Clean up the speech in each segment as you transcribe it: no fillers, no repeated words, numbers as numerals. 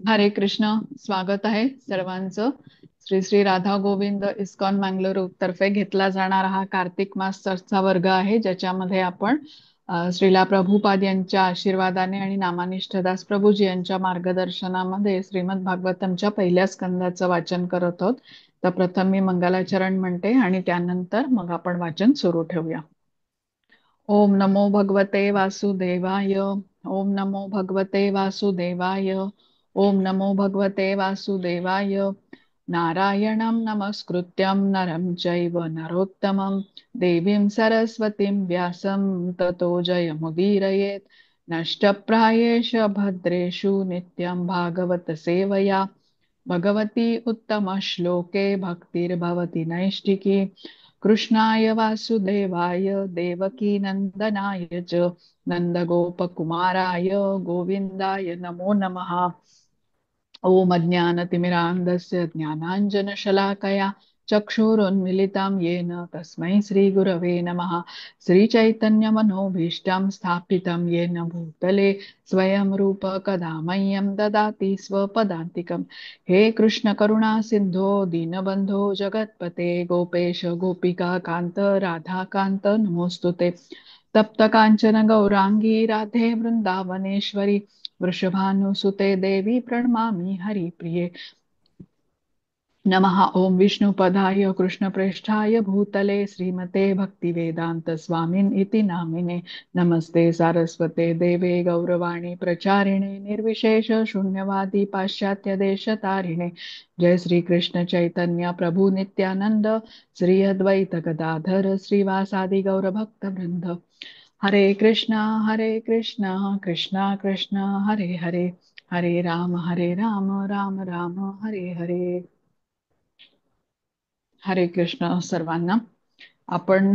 हरे कृष्ण. स्वागत आहे सर्वांचं. श्री श्री राधा गोविंद इस्कॉन मंगळुरू तर्फे घेतला जाणारा हा कार्तिक मासचा वर्ग आहे, ज्याच्यामध्ये आपण श्रीला प्रभुपाद यांच्या आशीर्वादाने आणि नामानिष्ठदास प्रभूजी यांच्या मार्गदर्शनामध्ये श्रीमद भागवतमच्या पहिल्या स्कंदाचं वाचन करत आहोत. तर प्रथम मी मंगलाचरण म्हणते आणि त्यानंतर मग आपण वाचन सुरू ठेवूया. ओम नमो भगवते वासुदेवाय. ओम नमो भगवते वासुदेवाय. ओम नमो भगवते वासुदेवाय. नारायणं नमस्कृत्यं नरं चैव नरोत्तमं देवीं सरस्वतीं व्यासं ततो जयमुदीरयेत्. नष्टप्रायेष भद्रेषु नित्यं भागवत सेवया भगवती उत्तमश्लोके भक्तिर्भवति नैष्ठिकी. कृष्णाय वासुदेवाय देवकी नंदनाय च नंदगोपकुमाराय गोविंदाय नमो नमः. ओम अज्ञानतिमिरान्धस्य ज्ञानाञ्जनशलाकया चक्षुरुन्मिलितं येन तस्मै श्रीगुरवे नमः. श्रीचैतन्यमनोभीष्टं स्थापितं येन भूतले स्वयं रूप कदा मह्यं ददाति स्वपदान्तिकम्. हे कृष्ण करुणा सिन्धो दीनबन्धो जगत्पते गोपेश गोपिका कान्त राधाकान्त नमोऽस्तुते. तप्त कांचन गौरांगी राधे वृंदावनेश्वरी वृषभानुसुते देवी प्रणमामि हरिप्रिये. नमः. ओम विष्णुपदाय कृष्णप्रेष्ठाय भूतले श्रीमते भक्तिवेदांत स्वामिन् इति नामिने. नमस्ते सारस्वते देवे गौरवाणी प्रचारिणे निर्विशेष शून्यवादी पाश्चात्य देशतारिणे. जय श्री कृष्ण चैतन्य प्रभु नित्यानंद श्री अद्वैत गदाधर श्रीवासादि गौर भक्त वृंद. हरे कृष्णा कृष्णा कृष्णा हरे हरे. हरे राम राम राम हरे हरे. हरे कृष्ण सर्वांना. आपण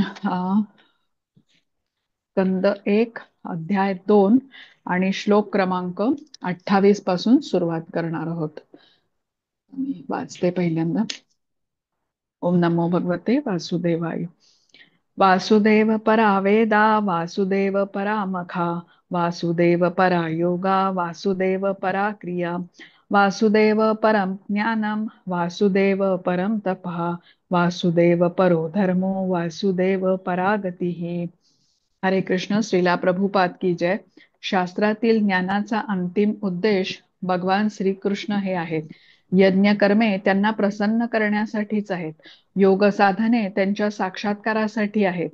स्कंद 1 अध्याय 2 आणि श्लोक क्रमांक 28 पासून सुरुवात करणार आहोत. मी वाचते पहिल्यांदा. ओम नमो भगवते वासुदेवाय. वासुदेव परा वेदा वासुदेव परा मखा वासुदेव परा योगा वासुदेव परा क्रिया वासुदेव परम ज्ञानम वासुदेव परम तपः वासुदेव परो धर्मो वासुदेव परागतिः. हरे कृष्ण. श्रीला प्रभुपाद की जय. शास्त्रातील ज्ञानाचा अंतिम उद्देश भगवान श्रीकृष्ण हे आहेत. यज्ञ कर्मे त्यांना प्रसन्न करण्यासाठीच आहेत. योग साधने त्यांच्या साक्षात्कारासाठी आहेत.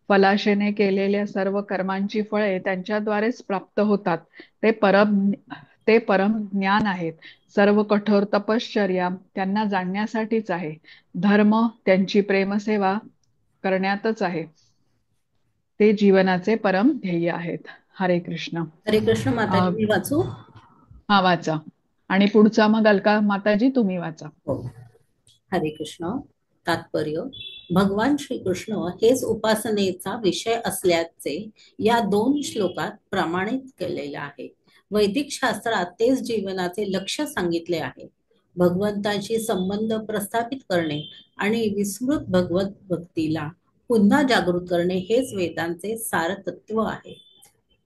पलाशेने केलेल्या सर्व कर्मांची फळे त्यांच्याद्वारेच प्राप्त होतात. ते परम ज्ञान आहेत. सर्व कठोर तपश्चर्या त्यांना जाणण्यासाठीच आहे. धर्म त्यांची प्रेमसेवा करण्यातच आहे. ते जीवनाचे परम ध्येय आहेत. हरे कृष्ण. हरे कृष्ण. माताजी मी वाचू? हा वाचा. आणि पुढचा मग अलका माताजी तुम्ही वाचा. हो. हरे कृष्ण. तात्पर्य: भगवान श्रीकृष्ण हेच उपासनेचा विषय असल्याचे या 2 श्लोकात प्रमाणित केलेले आहे. वैदिक शास्त्रात तेच जीवनाचे लक्ष्य सांगितले आहे. भगवंताशी संबंध प्रस्थापित करणे आणि विस्मृत भगवत भक्तीला पुन्हा जागृत करणे हेच वेदांचे सारतत्व आहे.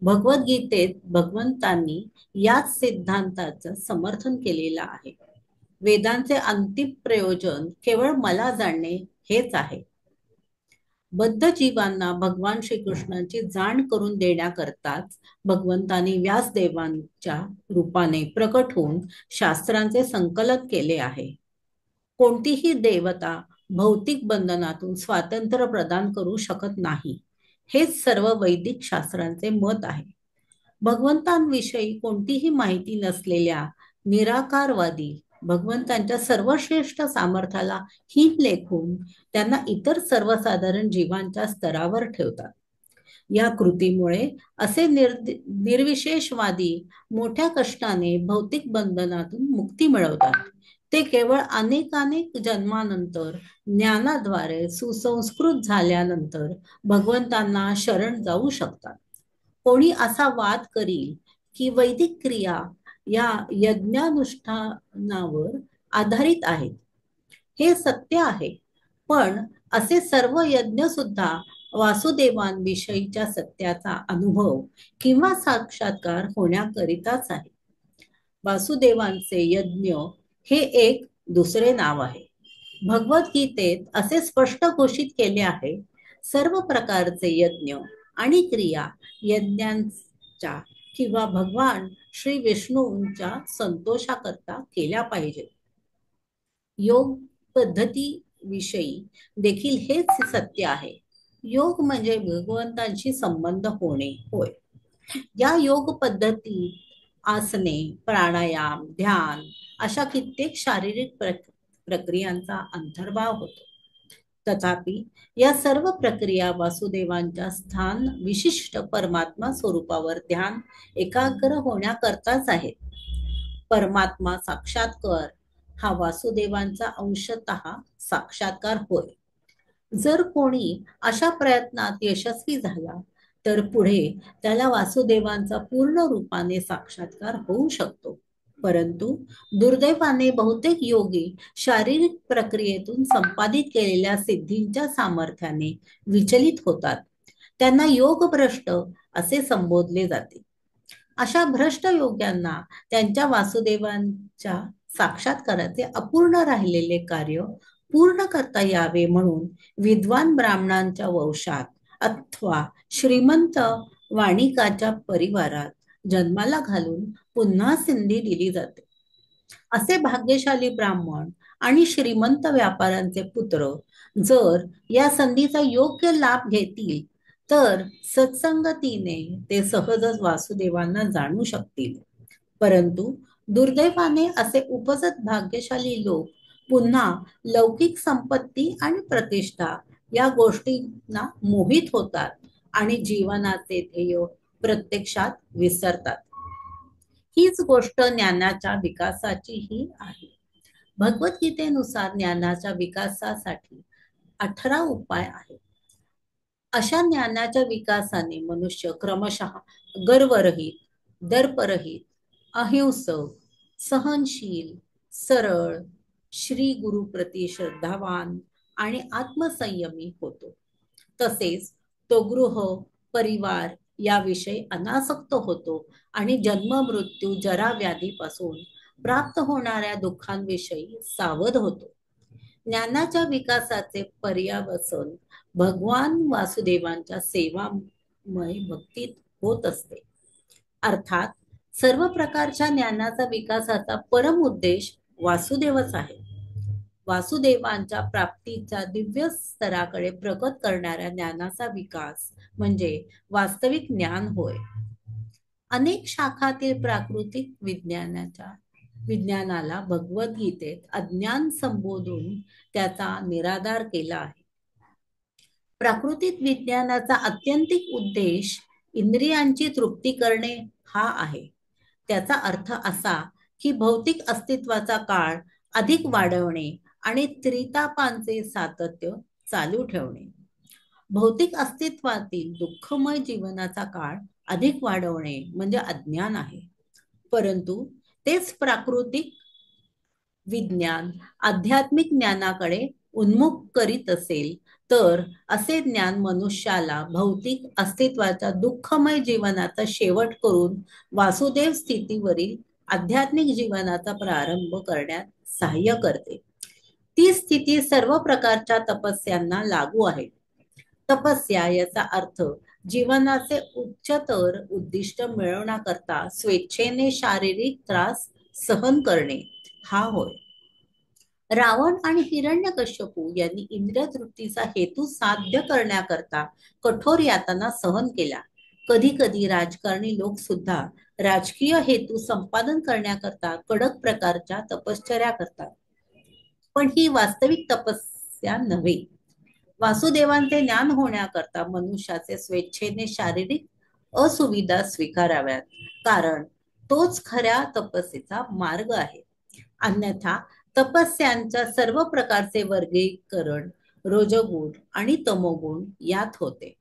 भगवद्गीतेत भगवंतांनी याच सिद्धांताचं समर्थन केलेलं आहे. वेदांचे अंतिम प्रयोजन केवळ मला जाणणे हेच आहे. बद्ध जीवांना भगवान श्रीकृष्णांची जाण करून देण्याकरताच भगवंतांनी व्यासदेवांच्या रूपाने प्रकट होऊन शास्त्रांचे संकलन केले आहे. कोणतीही देवता भौतिक बंधनातून स्वातंत्र्य प्रदान करू शकत नाही, हेच सर्व वैदिक शास्त्रांचे मत आहे. भगवंतांविषयी कोणतीही माहिती नसलेल्या निराकारवादी भगवंतांच्या सर्वश्रेष्ठ सामर्थ्याला हीन लेखून त्यांना इतर सर्वसाधारण जीवांच्या स्तरावर ठेवतात. या कृतीमुळे असे निर्विशेषवादी मोठ्या कष्टाने भौतिक बंधनातून मुक्ती मिळवतात. ते केवळ अनेकानेक जन्मानंतर ज्ञानाद्वारे सुसंस्कृत झाल्यानंतर भगवंतांना शरण जाऊ शकतात. कोणी असा वाद करील की वैदिक क्रिया या यज्ञानुष्ठानावर आधारित आहेत. हे सत्य आहे, पण असे सर्व यज्ञ सुद्धा वासुदेवांविषयीच्या सत्याचा अनुभव किंवा साक्षात्कार होण्याकरिताच आहे. वासुदेवांचे यज्ञ हे एक दुसरे नाव आहे. भगवद्गीतेत असे स्पष्ट घोषित केले आहे, सर्व प्रकारचे यज्ञ आणि क्रिया यज्ञांच्या किंवा भगवान श्री विष्णूंच्या संतोषाकरता केल्या पाहिजेत. योग पद्धतीविषयी देखील हेच सत्य आहे. योग म्हणजे भगवंतांशी संबंध होणे होय. या योग पद्धती आसने, प्राणायाम, ध्यान अशा कित्येक शारीरिक प्रक्रियांचा अंतर्भाव होतो. तथापि या सर्व प्रक्रिया वासुदेवांच्या स्थान विशिष्ट परमात्मा स्वरूपावर ध्यान एकाग्र होण्याकरताच आहेत. परमात्मा साक्षात्कार हा वासुदेवांचा अंशतः साक्षात्कार होय. जर कोणी अशा प्रयत्नात यशस्वी झाला तर पुढे त्याला वासुदेवांचा पूर्ण रूपाने साक्षात्कार होऊ शकतो. परंतु दुर्दैवाने बहुतेक योगी शारीरिक प्रक्रियेतून संपादित केलेल्या सिद्धींच्या सामर्थ्याने विचलित होतात. त्यांना योगभ्रष्ट असे संबोधले जाते. अशा भ्रष्ट योग्यांना त्यांच्या वासुदेवांच्या साक्षात्काराचे अपूर्ण राहिलेले कार्य पूर्ण करता यावे म्हणून विद्वान ब्राह्मणांच्या वंशात अथवा श्रीमंत वाणिकाच्या परिवारात जन्माला घालून पुन्हा संधी दिली जाते. असे भाग्यशाली ब्राह्मण आणि श्रीमंत व्यापाऱ्यांचे पुत्र जर या संधीचा योग्य लाभ घेतील तर सत्संगतीने ते सहजच वासुदेवांना जाणू शकतील. परंतु दुर्दैवाने असे उपजत भाग्यशाली लोक पुन्हा लौकिक संपत्ती आणि प्रतिष्ठा या गोष्टींना मोहित होतात आणि जीवनाचे ध्येय प्रत्यक्षात विसरतात. हीच गोष्ट ज्ञानाच्या विकासाचीही आहे. भगवद्गीतेनुसार ज्ञानाच्या विकासासाठी 18 उपाय आहेत. अशा ज्ञानाच्या विकासाने मनुष्य क्रमशः गर्वरहित, दर्परहित, अहिंसक, सहनशील, सरळ, श्री गुरुप्रती श्रद्धावान आणि आत्मसंयमी होतो. तसेच तो गृह, परिवार याविषयी अनासक्त होतो आणि जन्म, मृत्यू, जरा, व्याधीपासून प्राप्त होणाऱ्या दुःखांविषयी सावध होतो. ज्ञानाच्या विकासाचे पर्यावसन भगवान वासुदेवांच्या सेवामय भक्तीत होत असते. अर्थात सर्व प्रकारच्या ज्ञानाचा विकासाचा परम उद्देश वासुदेवच आहे. वासुदेवांच्या प्राप्तीच्या दिव्य स्तराकडे प्रगत करणाऱ्या ज्ञानाचा विकास म्हणजे वास्तविक ज्ञान होय. अनेक शाखातील प्राकृतिक विज्ञानाला भगवद्गीतेत अज्ञान संबोधून त्याचा निराधार केला आहे. प्राकृतिक विज्ञानाचा आत्यंतिक उद्देश इंद्रियांची तृप्ती करणे हा आहे. त्याचा अर्थ असा की भौतिक अस्तित्वाचा काळ अधिक वाढवणे आणि त्रितापांचे सातत्य चालू ठेवणे. भौतिक अस्तित्वातील दुःखमय जीवनाचा काळ अधिक वाढवणे म्हणजे अज्ञान आहे. परंतु तेच प्राकृतिक विज्ञान आध्यात्मिक ज्ञानाकडे उन्मुख करीत असेल तर असे ज्ञान मनुष्याला भौतिक अस्तित्वाच्या दुःखमय जीवनाचा शेवट करून वासुदेव स्थितीवरील आध्यात्मिक जीवनाचा प्रारंभ करण्यात सहाय्य करते. ती स्थिती सर्व प्रकारच्या तपस्यांना लागू आहे. तपस्या याचा अर्थ जीवनाचे उच्चतर उद्दिष्ट मिळवण्याकरता स्वेच्छेने शारीरिक त्रास सहन करणे हा होय. रावण आणि हिरण्यकश्यपू यांनी इंद्रिय तृप्तीचा हेतू साध्य करण्याकरता कठोर यातना सहन केल्या. कधी कधी राजकारणी लोक सुद्धा राजकीय हेतू संपादन करण्याकरता कडक प्रकारच्या तपश्चर्या करतात. पण ही वास्तविक तपस्या नव्हे. वासुदेवांचे ज्ञान होण्याकरता मनुष्याचे स्वेच्छेने शारीरिक असुविधा स्वीकाराव्यात, कारण तोच खऱ्या तपस्येचा मार्ग आहे. अन्यथा तपस्यांच्या सर्व प्रकारचे वर्गीकरण रजोगुण आणि तमोगुण यात होते.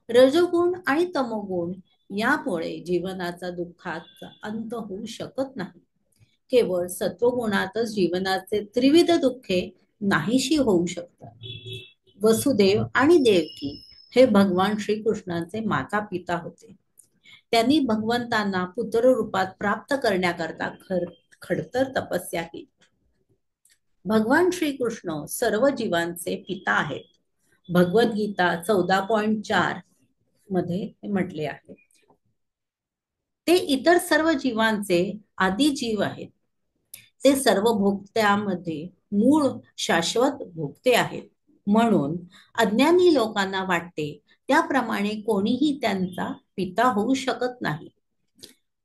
रजोगुण आणि तमोगुण यामुळे जीवनाचा दुःखाचा अंत होऊ शकत नाही. केवळ सत्वगुणातच जीवनाचे त्रिविध दुःखे नाहीशी होऊ शकतात. वसुदेव आणि देवकी हे भगवान श्रीकृष्णांचे माता पिता होते. त्यांनी भगवंतांना पुत्र रूपात प्राप्त करण्याकरता खडतर तपस्या केली. भगवान श्रीकृष्ण सर्व जीवांचे पिता आहेत. भगवद्गीता 14.4 मध्ये म्हटले आहे. ते इतर सर्व जीवांचे आदी जीव आहेत. ते सर्व भोगत्यामध्ये मूळ शाश्वत भोगते आहेत. म्हणून अज्ञानी लोकांना वाटते त्याप्रमाणे कोणीही त्यांचा पिता होऊ शकत नाही.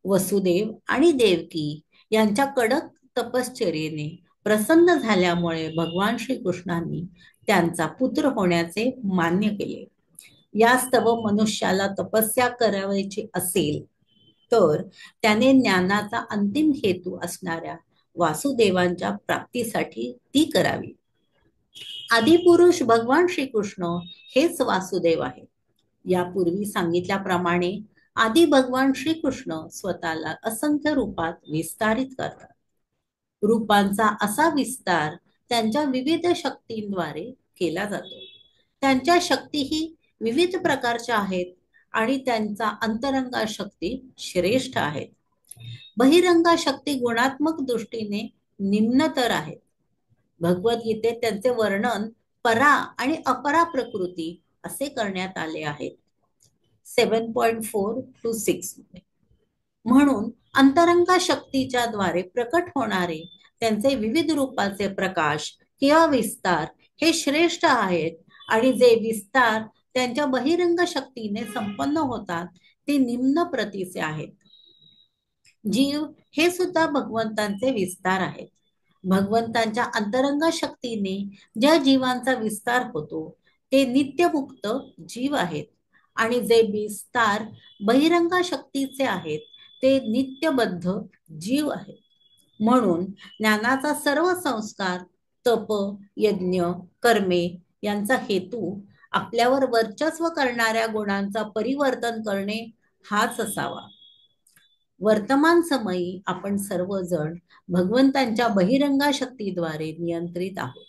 वसुदेव आणि देवकी यांच्या कडक तपश्चर्येने प्रसन्न झाल्यामुळे भगवान श्रीकृष्णांनी त्यांचा पुत्र होण्याचे मान्य केले. यास्तव मनुष्याला तपस्या करावयाची असेल तर त्याने ज्ञानाचा अंतिम हेतू असणाऱ्या वासुदेवांच्या प्राप्तीसाठी ती करावी. आदिपुरुष भगवान श्रीकृष्ण हेच वासुदेव आहे. यापूर्वी सांगितल्याप्रमाणे आदी भगवान श्रीकृष्ण स्वतःला असंख्य रूपात विस्तारित करतात. रूपांचा असा विस्तार त्यांच्या विविध शक्तींद्वारे केला जातो. त्यांच्या शक्तीही विविध प्रकारच्या आहेत आणि त्यांचा अंतरंगा शक्ती श्रेष्ठ आहेत. बहिरंगा शक्ती गुणात्मक दृष्टीने निम्नतर आहेत. भगवद्गीतेत त्यांचे वर्णन परा आणि अपरा प्रकृती असे करण्यात आले आहेत. 7.4 to 6 म्हणून अंतरंगा शक्तीच्या द्वारे प्रकट होणारे त्यांचे विविध रूपाचे प्रकाश किंवा विस्तार हे श्रेष्ठ आहेत आणि जे विस्तार त्यांच्या बहिरंग शक्तीने संपन्न होतात ते निम्न प्रतीचे आहेत. जीव हे सुद्धा भगवंतांचे विस्तार आहेत. भगवंतांच्या अंतरंग शक्तीने ज्या जीवांचा विस्तार होतो ते नित्यमुक्त जीव आहेत आणि जे विस्तार बहिरंग शक्तीचे आहेत ते नित्यबद्ध जीव आहेत. म्हणून ज्ञानाचा सर्व संस्कार, तप, यज्ञ, कर्मे यांचा हेतू आपल्यावर वर्चस्व करणाऱ्या गुणांचा परिवर्तन करणे हाच असावा. वर्तमान समयी आपण सर्वजण भगवंतांच्या बहिरंगा शक्तीद्वारे नियंत्रित आहोत.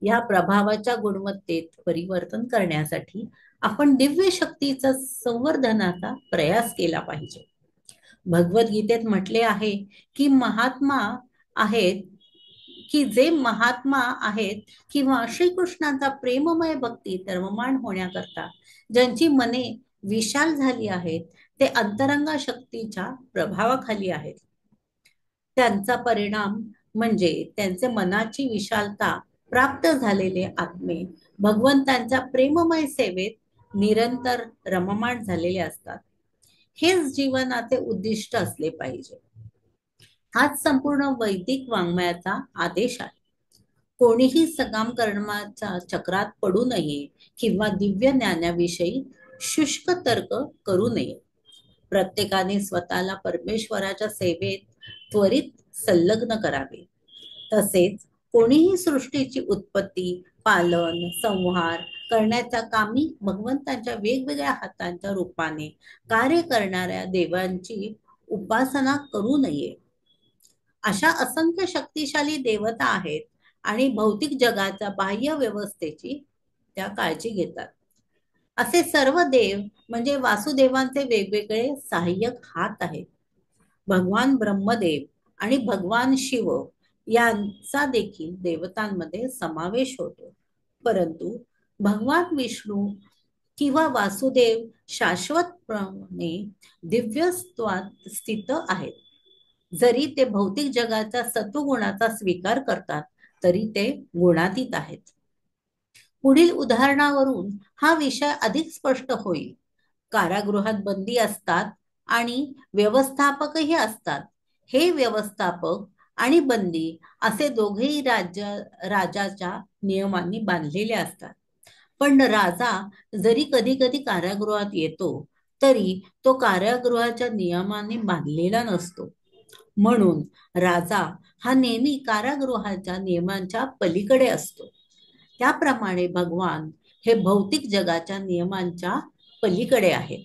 या प्रभावाच्या गुणवत्तेत परिवर्तन करण्यासाठी आपण दिव्य शक्तीचा संवर्धनाचा प्रयास केला पाहिजे. भगवद्गीतेत म्हटले आहे की जे महात्मा आहेत किंवा श्रीकृष्णांचा प्रेममय भक्ती निर्माण होण्याकरता ज्यांची मने विशाल झाली आहेत ते अंतरंगा शक्तीच्या प्रभावाखाली आहेत. त्यांचा परिणाम म्हणजे त्यांचे मनाची विशालता प्राप्त झालेले आत्मे भगवंतांच्या प्रेममय सेवेत निरंतर रममाण झालेले असतात. हेच जीवनाचे उद्दिष्ट असले पाहिजे. हाच संपूर्ण वैदिक वाङ्मयाचा आदेश आहे. कोणीही सकाम कर्माच्या चक्रात पडू नये किंवा दिव्य ज्ञानाविषयी शुष्क तर्क करू नये. प्रत्येकाने स्वतःला परमेश्वराच्या सेवेत त्वरित संलग्न करावे. तसेच कोणीही सृष्टीची उत्पत्ती, पालन, संहार करण्याच्या कामी भगवंतांच्या वेगवेगळ्या हातांच्या रूपाने कार्य करणाऱ्या देवांची उपासना करू नये. अशा असंख्य शक्तिशाली देवता आहेत आणि भौतिक जगाच्या बाह्य व्यवस्थेची त्या काळजी घेतात. असे सर्व देव म्हणजे वासुदेवांचे वेगवेगळे सहाय्यक हात आहेत. भगवान ब्रह्मदेव आणि भगवान शिव यांचा देखील देवतांमध्ये समावेश होतो. परंतु भगवान विष्णू किंवा वासुदेव शाश्वतपणे दिव्यत्वात स्थित आहेत. जरी ते भौतिक जगाच्या सत्वगुणाचा स्वीकार करतात तरी ते गुणातीत आहेत. पुढील उदाहरणावरून हा विषय अधिक स्पष्ट होईल. कारागृहात बंदी असतात आणि व्यवस्थापकही असतात. हे व्यवस्थापक आणि बंदी असे दोघेही राजाच्या नियमांनी बांधलेले असतात. पण राजा जरी कधी कधी कारागृहात येतो तरी तो कारागृहाच्या नियमांनी बांधलेला नसतो. म्हणून राजा हा नेहमी कारागृहाच्या नियमांच्या पलीकडे असतो. त्याप्रमाणे भगवान हे भौतिक जगाच्या नियमांच्या पलीकडे आहेत.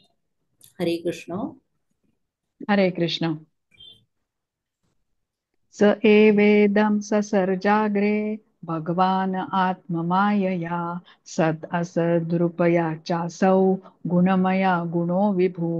हरे कृष्ण. हरे कृष्ण. स एवेदं ससर्जाग्रे भगवान आत्ममायया सद असद्रूपया चासौ गुणमया गुणो विभू.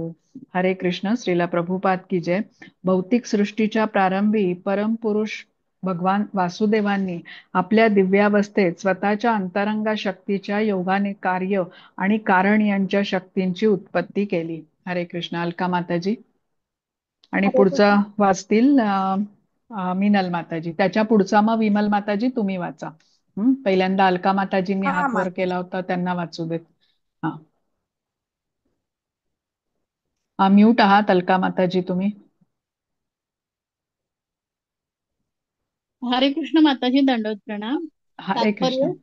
हरे कृष्ण. श्रीला प्रभुपाद की जय. भौतिक सृष्टीच्या प्रारंभी परमपुरुष भगवान वासुदेवांनी आपल्या दिव्यावस्थेत स्वतःच्या अंतरंगा शक्तीच्या योगाने कार्य आणि कारण यांच्या शक्तींची उत्पत्ती केली. हरे कृष्ण. अलका माताजी. आणि हरे पुढचा कृष्ण. वाचतील मिनल माताजी. त्याच्या पुढचा मग विमल माताजी तुम्ही वाचा. पहिल्यांदा अलका माताजींनी हा हात वर माताजी. केला होता, त्यांना वाचू देत. हा, म्यूट आहात अलका माताजी तुम्ही. हरे कृष्ण माताजी, दंडवत प्रणाम. हरे कृष्ण. तात्पर्य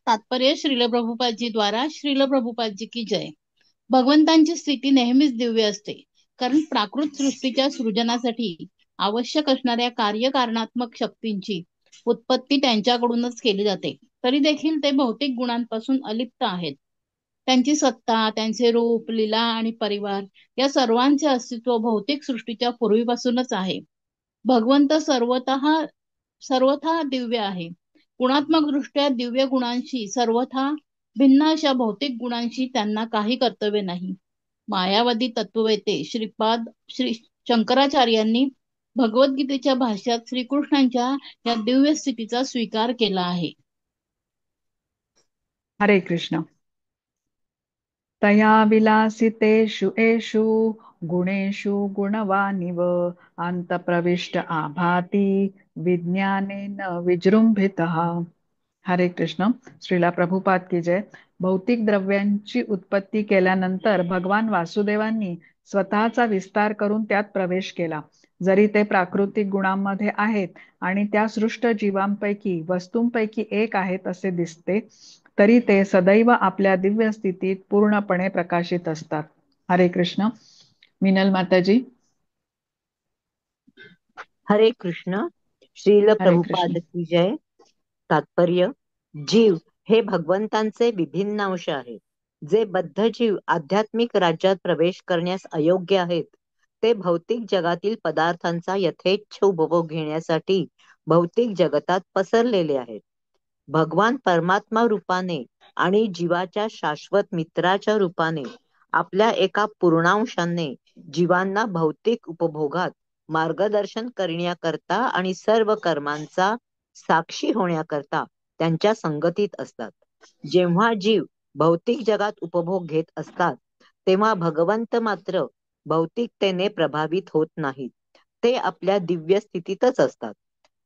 तात्पर्य श्रील प्रभुपादजी द्वारा श्रील प्रभुपादजी की जय. भगवंतांची स्थिती नेहमीच दिव्य असते, कारण प्राकृत सृष्टीच्या सृजनासाठी आवश्यक असणाऱ्या कार्यकारणात्मक शक्तींची उत्पत्ती त्यांच्याकडूनच केली जाते. तरी देखील ते भौतिक गुणांपासून अलिप्त आहेत. त्यांची सत्ता, त्यांचे रूप, लीला आणि परिवार या सर्वांचे अस्तित्व भौतिक सृष्टीच्या पूर्वीपासूनच आहे. भगवंत सर्वथा दिव्य आहे. गुणात्मक दृष्ट्या दिव्य गुणांशी सर्वथा भिन्न अशा भौतिक गुणांशी त्यांना काही कर्तव्य नाही. मायावादी तत्ववेते श्री शंकराचार्यांनी भगवद्गीतेच्या भाष्यात श्रीकृष्णांच्या या दिव्य स्थितीचा स्वीकार केला आहे. हरे कृष्ण. तया विलासितेषु एषु गुणेषु गुणवानिव अंतप्रविष्ट आभाती विज्ञानेन विजृंभितः. हरे कृष्ण. श्रीला प्रभुपाद की जय. भौतिक द्रव्यांची उत्पत्ती केल्यानंतर भगवान वासुदेवांनी स्वतःचा विस्तार करून त्यात प्रवेश केला. जरी ते प्राकृतिक गुणांमध्ये आहेत आणि त्या सृष्ट जीवांपैकी वस्तूंपैकी एक आहेत असे दिसते, तरी ते सदैव आपल्या दिव्य स्थितीत पूर्णपणे प्रकाशित असतात. हरे कृष्ण. मिनल माताजी. हरे कृष्ण. श्रील हरे कृष्ण. प्रभुपाद की जय. तात्पर्य जीव हे भगवंतांचे विभिन्न अंश आहेत. जे बद्ध जीव आध्यात्मिक राज्यात प्रवेश करण्यास अयोग्य आहेत, ते भौतिक जगातील पदार्थांचा यथेच्छ उपभोग घेण्यासाठी भौतिक जगतात पसरलेले आहेत. भगवान परमात्मा रूपाने आणि जीवाच्या शाश्वत मित्राच्या रूपाने आपल्या एका पूर्णांशाने जीवांना भौतिक उपभोगात मार्गदर्शन करण्याकरता आणि सर्व कर्मांचा साक्षी होण्याकरता त्यांच्या संगतीत असतात. जेव्हा जीव भौतिक जगात उपभोग घेत असतात, तेव्हा भगवंत मात्र भौतिकतेने प्रभावित होत नाहीत. ते आपल्या दिव्य स्थितीतच असतात.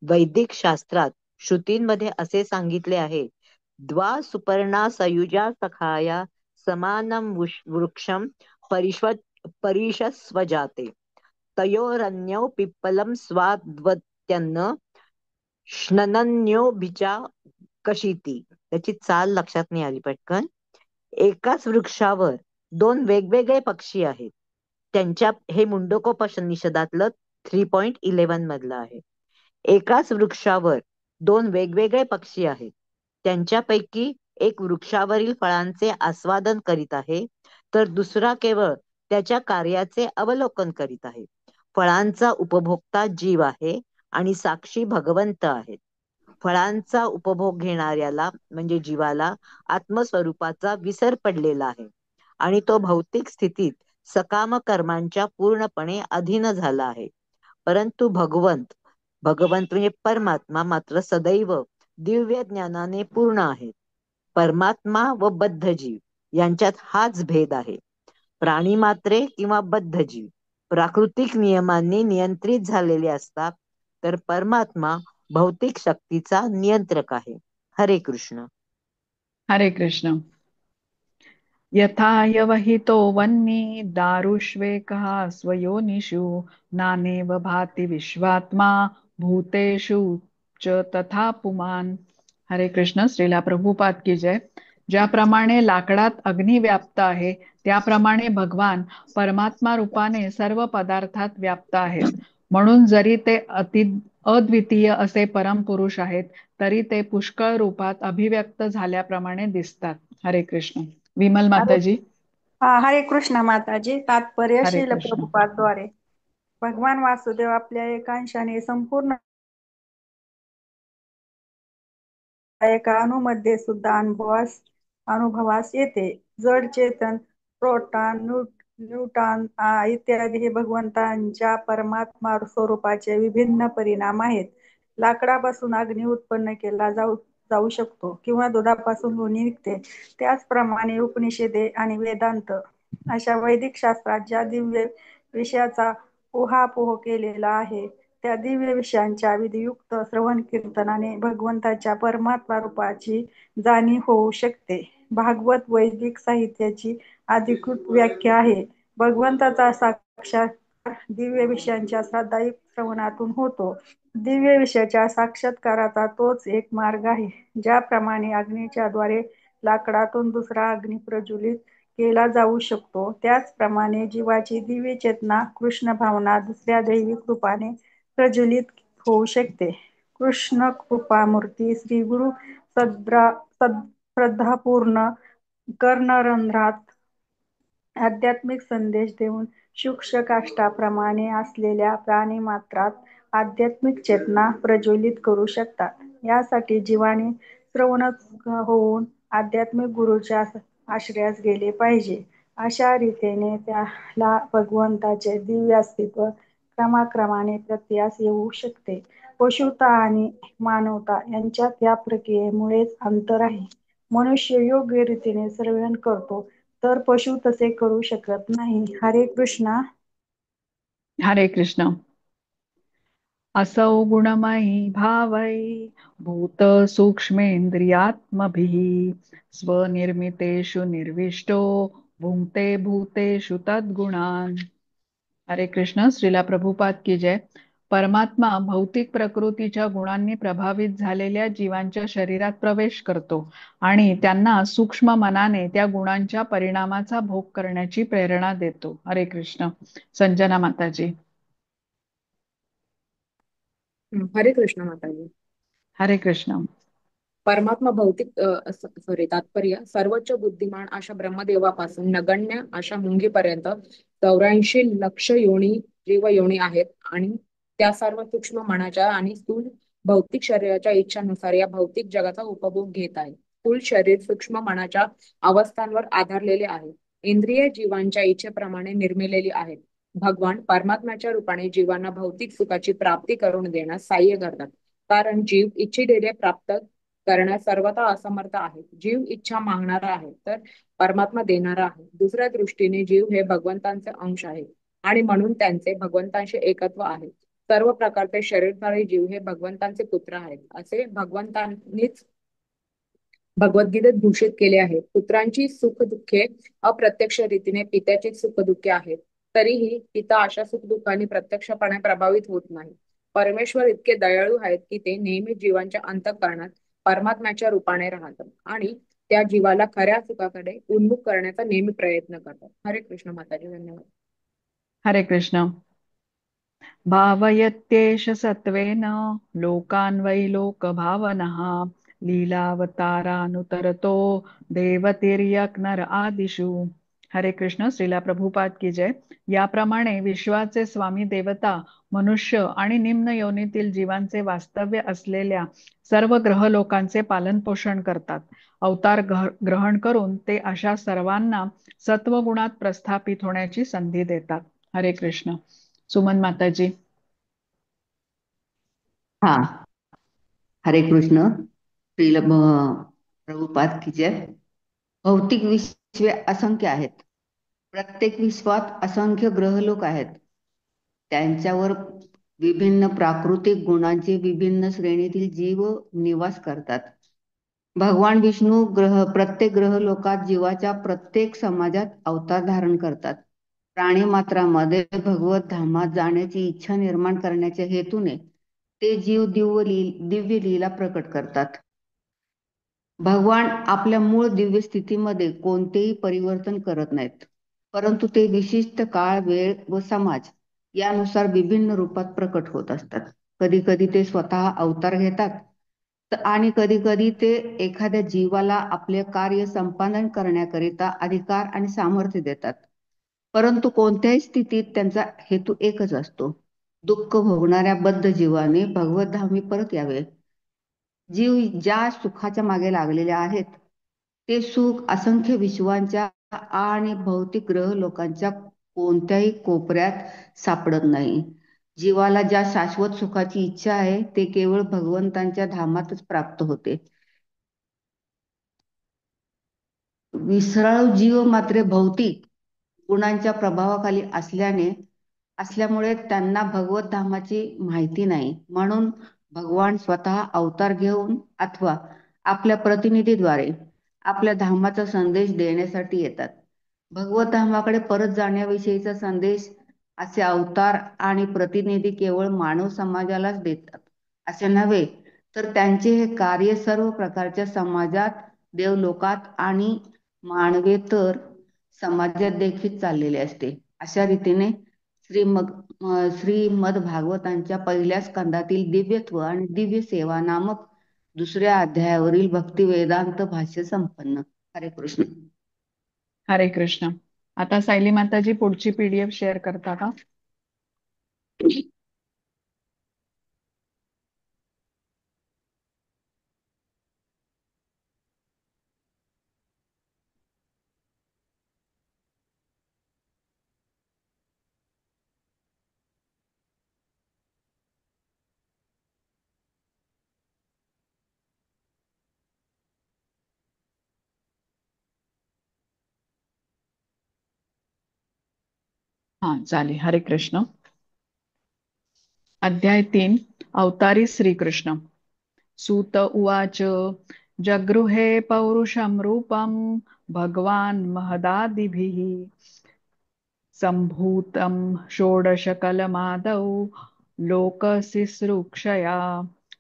वैदिक शास्त्रात श्रुतींमध्ये असे सांगितले आहे, द्वा सुपर्णा सयुजा सखाया समानम वृक्षम परिशस्वजाते तयोरन्यो पिप्पलम स्वाद्वत्यन्न श्ननन्योभिचा कशीती. त्याची चाल लक्षात नाही आली पटकन. एकाच वृक्षावर दोन वेगवेगळे पक्षी आहेत. त्यांच्या हे मुंडकोपनिषदातलं 3.11 मधलं आहे. एकाच वृक्षावर दोन वेगवेगळे पक्षी आहेत. त्यांच्यापैकी एक वृक्षावरील फळांचे आस्वादन करीत आहे, तर दुसरा केवळ त्याच्या कार्याचे अवलोकन करीत आहे. फळांचा उपभोक्ता जीव आहे आणि साक्षी भगवंत आहेत. फळांचा उपभोग घेणाऱ्याला म्हणजे जीवाला आत्मस्वरूपाचा विसर पडलेला आहे आणि तो भौतिक स्थितीत सकाम कर्मांच्या पूर्णपणे अधीन झाला आहे. परंतु भगवंत म्हणजे परमात्मा मात्र सदैव दिव्य ज्ञानाने पूर्ण आहेत. परमात्मा व बद्ध जीव यांच्यात हाच भेद आहे. प्राणी मात्रे किंवा बद्ध जीव प्राकृतिक नियमांनी नियंत्रित झालेले असतात, तर परमात्मा भौतिक शक्तीचा नियंत्रक आहे. हरे कृष्ण. हरे कृष्ण. यथा यवहितो वह्नी दारुष्वेकः स्वयोनिषु नानेव भाति विश्वात्मा भूतेषु च तथा पुमान्. हरे कृष्ण. श्रीला प्रभुपाद की जय. ज्याप्रमाणे लाकडात अग्नी व्याप्त आहे, त्याप्रमाणे भगवान परमात्मा रूपाने सर्व पदार्थात व्याप्त आहेत. म्हणून जरी ते अद्वितीय असे परमपुरुष आहेत, तरी ते पुष्कळ रूपात अभिव्यक्त झाल्याप्रमाणे दिसतात. हरे कृष्ण. विमल हरे माताजी. हरे कृष्ण माताजी. तात्पर्य हरे श्रील कृष्ण. प्रभुपादद्वारे भगवान वासुदेव आपल्या एकांशाने संपूर्ण एका अणुमध्ये सुद्धा अनुभवास येते. जड चेतन प्रोटॉन न्यूटॉन इत्यादी हे भगवंतांच्या परमात्मा स्वरूपाचे विभिन्न परिणाम आहेत. लाकडापासून अग्नी उत्पन्न केला जाऊ शकतो किंवा दुधापासून लोणी निघते. त्याचप्रमाणे उपनिषदे आणि वेदांत अशा वैदिक शास्त्रात ज्या दिव्य विषयाचा उहापोह केलेला आहे, त्या दिव्य विषयांच्या विधियुक्त श्रवण कीर्तनाने भगवंताच्या परमात्मा रूपाची जाणीव होऊ शकते. भागवत वैदिक साहित्याची अधिकृत व्याख्या आहे. भगवंताचा साक्षात्कार दिव्य विषयांच्या श्रद्धायुक्त श्रवणातून होतो. दिव्य विषयाच्या साक्षात्काराचा तोच एक मार्ग आहे. ज्याप्रमाणे अग्नीच्या द्वारे लाकडातून दुसरा अग्नी प्रज्वलित केला जाऊ शकतो, त्याचप्रमाणे जीवाची दिव्य चेतना कृष्ण भावना दुसऱ्या दैविक रूपाने प्रज्वलित होऊ शकते. कृष्ण कृपामूर्ती श्री गुरु श्रद्धापूर्ण कर्णरंध्रात आध्यात्मिक संदेश देऊन सूक्ष्म काष्ठाप्रमाणे असलेल्या प्राणिमात्रात आध्यात्मिक चेतना प्रज्वलित करू शकतात. यासाठी जीवाने श्रवणच होऊन आध्यात्मिक गुरूच्या आश्रयास गेले पाहिजे. अशा रीतीने त्याला भगवंताचे दिव्य अस्तित्व क्रमाक्रमाने प्रत्ययास येऊ शकते. पशुता आणि मानवता यांच्यात या प्रक्रियेमुळेच अंतर आहे. मनुष्य योग्य रीतीने श्रवण करतो, तर पशु तसे करू शकत नाही. हरे कृष्ण. हरे कृष्ण. असौ गुणमयी भावै भूत सूक्ष्मेन्द्रियात्मभिः स्वनिर्मितेषु निर्विष्टो भुंक्ते भूतेषु तद्गुणान्. हरे कृष्ण. श्रीला प्रभुपाद की जय. परमात्मा भौतिक प्रकृतीच्या गुणांनी प्रभावित झालेल्या जीवांच्या शरीरात प्रवेश करतो आणि त्यांना सूक्ष्म मनाने त्या गुणांच्या परिणामाचा भोग करण्याची प्रेरणा देतो. हरे कृष्ण. संजना माताजी. हरे कृष्ण माताजी. हरे कृष्ण. परमात्मा भौतिक तात्पर्य सर्वोच्च बुद्धिमान अशा ब्रह्मदेवापासून नगण्य अशा मुंगीपर्यंत 84 लक्ष योनी जीव योनी आहेत आणि त्या सर्व सूक्ष्म मनाच्या आणि स्थूल भौतिक शरीराच्या इच्छानुसार या भौतिक जगाचा उपभोग घेत आहेत. स्थूल शरीर सूक्ष्म मनाच्या अवस्थांवर आधारलेले आहे. इंद्रिय जीवांच्या इच्छेप्रमाणे निर्मिलेली आहेत. भगवान परमात्म्याच्या रूपाने जीवांना भौतिक सुखाची प्राप्ती करून देण्यास सहाय्य करतात. कारण जीव इच्छिलेले प्राप्त करण्यास सर्वथा असमर्थ आहे. जीव इच्छा मागणारा आहे तर परमात्मा देणारा आहे. दुसऱ्या दृष्टीने जीव हे भगवंतांचे अंश आहे आणि म्हणून त्यांचे भगवंतांशी एकत्व आहे. सर्व प्रकारचे शरीरधारी जीव हे भगवंतांचे पुत्र आहेत असे भगवंतांनीच भगवद्गीतेत घोषित केले आहे. पुत्रांची सुखदुःखे अप्रत्यक्ष रीतीने पित्याची सुखदुःखे आहेत. तरीही पिता अशा सुखदुःखांनी प्रत्यक्षपणे प्रभावित होत नाही. परमेश्वर इतके दयाळू आहेत की ते नेहमी जीवांच्या अंतःकरणात परमात्म्याच्या रूपाने राहतात आणि त्या जीवाला खऱ्या सुखाकडे उन्मुख करण्याचा नेहमी प्रयत्न करतात. हरे कृष्ण माताजी. धन्यवाद. हरे कृष्ण. भावयत्येष सत्त्वेन लोकान् वै लोकभावनः लीलावतारानुतरतो देवतिर्यक नर आदिषु. हरे कृष्ण. श्रीला प्रभुपाद की जय. याप्रमाणे विश्वाचे स्वामी देवता मनुष्य आणि निम्न योनीतील जीवांचे वास्तव्य असलेल्या सर्व ग्रह लोकांचे पालन पोषण करतात. अवतार ग्रहण करून ते अशा सर्वांना सत्वगुणात प्रस्थापित होण्याची संधी देतात. हरे कृष्ण. सुमन माताजी. हा. हरे कृष्ण. श्रील प्रभुपाद की जय. भौतिक विश्वे असंख्य आहेत. प्रत्येक विश्वात असंख्य ग्रहलोक आहेत. त्यांच्यावर विभिन्न प्राकृतिक गुणांचे विभिन्न श्रेणीतील जीव निवास करतात. भगवान विष्णू प्रत्येक ग्रहलोकात जीवाच्या प्रत्येक समाजात अवतार धारण करतात. प्राणिमात्रामध्ये भगवत धामात जाण्याची इच्छा निर्माण करण्याच्या हेतूने ते जीव दिव्य लीला प्रकट करतात. भगवान आपल्या मूळ दिव्य स्थितीमध्ये कोणतेही परिवर्तन करत नाहीत, परंतु ते विशिष्ट काळ, वेळ व समाज यानुसार विभिन्न रूपात प्रकट होत असतात. कधी कधी ते स्वतः अवतार घेतात आणि कधी कधी ते एखाद्या जीवाला आपले कार्य संपादन करण्याकरिता अधिकार आणि सामर्थ्य देतात. परंतु कोणत्याही स्थितीत त्यांचा हेतू एकच असतो, दुःख भोगणाऱ्या बद्ध जीवाने भगवतधामी परत यावे. जीव ज्या सुखाच्या मागे लागलेले आहेत ते सुख असंख्य विश्वांच्या आणि भौतिक ग्रह लोकांच्या कोणत्याही कोपऱ्यात सापडत नाही. जीवाला ज्या शाश्वत सुखाची इच्छा आहे ते केवळ भगवंतांच्या धामातच प्राप्त होते. विसराळू जीव मात्र भौतिक गुणांच्या प्रभावाखाली असल्यामुळे त्यांना भगवत धामाची माहिती नाही. म्हणून भगवान स्वतः अवतार घेऊन अथवा आपल्या प्रतिनिधीद्वारे आपल्या धामाचा संदेश देण्यासाठी येतात. भगवत धामाकडे परत जाण्याविषयीचा संदेश असे अवतार आणि प्रतिनिधी केवळ मानव समाजालाच देतात असे नव्हे, तर त्यांचे हे कार्य सर्व प्रकारच्या समाजात, देवलोकात आणि मानवेतर समाजात देखील चाललेले असते. अशा रीतीने श्रीमद भागवतांच्या पहिल्या स्कंदातील दिव्यत्व आणि दिव्य सेवा नामक दुसऱ्या अध्यायावरील भक्ती वेदांत भाष्य संपन्न. हरे कृष्ण. हरे कृष्ण. आता सायली माताजी पुढची PDF शेअर करता का? हा, चालेल. हरे कृष्ण. अध्याय 3, अवतारी श्रीकृष्ण. सूत उवाच जगृहे पौरुषं रूपं भगवान् महदादिभिः सम्भूतं षोडशकलमादौ लोकसिसृक्षया.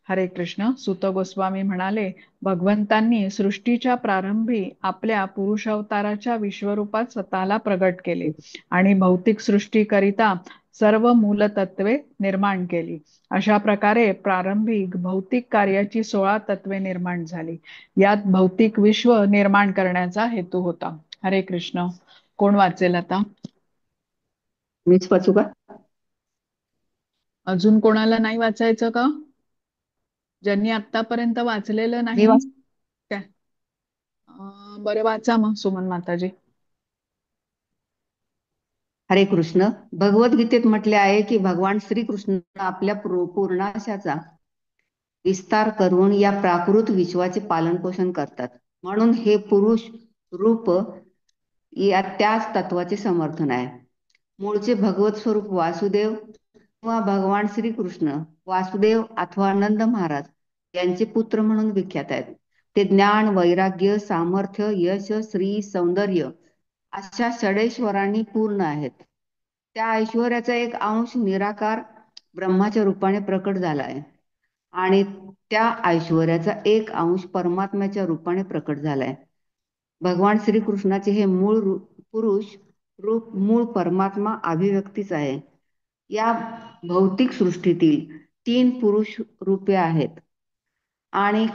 हरे कृष्ण. सुत गोस्वामी म्हणाले, भगवंतांनी सृष्टीच्या प्रारंभी आपल्या पुरुषावताराच्या विश्वरूपात स्वतःला प्रगट केले आणि भौतिक सृष्टीकरिता सर्व मूलतत्वे निर्माण केली. अशा प्रकारे प्रारंभिक भौतिक कार्याची 16 तत्वे निर्माण झाली. यात भौतिक विश्व निर्माण करण्याचा हेतू होता. हरे कृष्ण. कोण वाचेल आता? मीच वाचू का? अजून कोणाला नाही वाचायचं का? ज्यांनी आतापर्यंत वाचलेलं मी नाही वाच काय? बरं, वाचा मग सुमन माताजी. हरे कृष्ण. भगवद्गीतेत म्हटले आहे की भगवान श्रीकृष्ण आपल्या पूर्णाशाचा विस्तार करून या प्राकृत विश्वाचे पालन पोषण करतात. म्हणून हे पुरुष रूप या त्याच तत्वाचे समर्थन आहे. मूळचे भगवत स्वरूप वासुदेव किंवा भगवान श्रीकृष्ण वासुदेव अथवा नंद महाराज यांचे पुत्र म्हणून विख्यात आहेत. ते ज्ञान, वैराग्य, सामर्थ्य, यश, श्री, सौंदर्य अशा षडेश्वरांनी पूर्ण आहेत. त्या ऐश्वर्याचा एक अंश निराकार ब्रह्माच्या रूपाने प्रकट झाला आहे आणि त्या ऐश्वर्याचा एक अंश परमात्म्याच्या रूपाने प्रकट झालाय. भगवान श्रीकृष्णाचे हे मूळ पुरुष रूप मूळ परमात्मा अभिव्यक्तीच आहे. या भौतिक सृष्टीतील 3 पुरुष रूपे आहेत आणि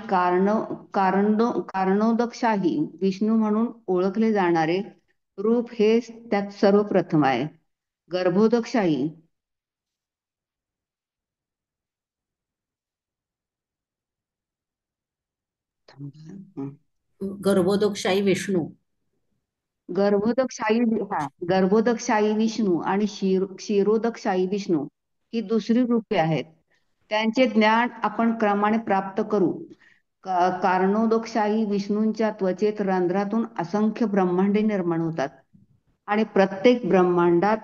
कारणोदकशाही विष्णू म्हणून ओळखले जाणारे रूप हे त्यात सर्वप्रथम आहे. गर्भोदकशाही गर्भोदकशाही विष्णू, गर्भोदकशाही विष्णू आणि क्षीरोदकशाही विष्णू ही दुसरी रूपे आहेत. त्यांचे ज्ञान आपण क्रमाने प्राप्त करू. कारणोदकशाही विष्णूंच्या त्वचेत रंध्रातून असंख्य ब्रह्मांडे निर्माण होतात आणि प्रत्येक ब्रह्मांडात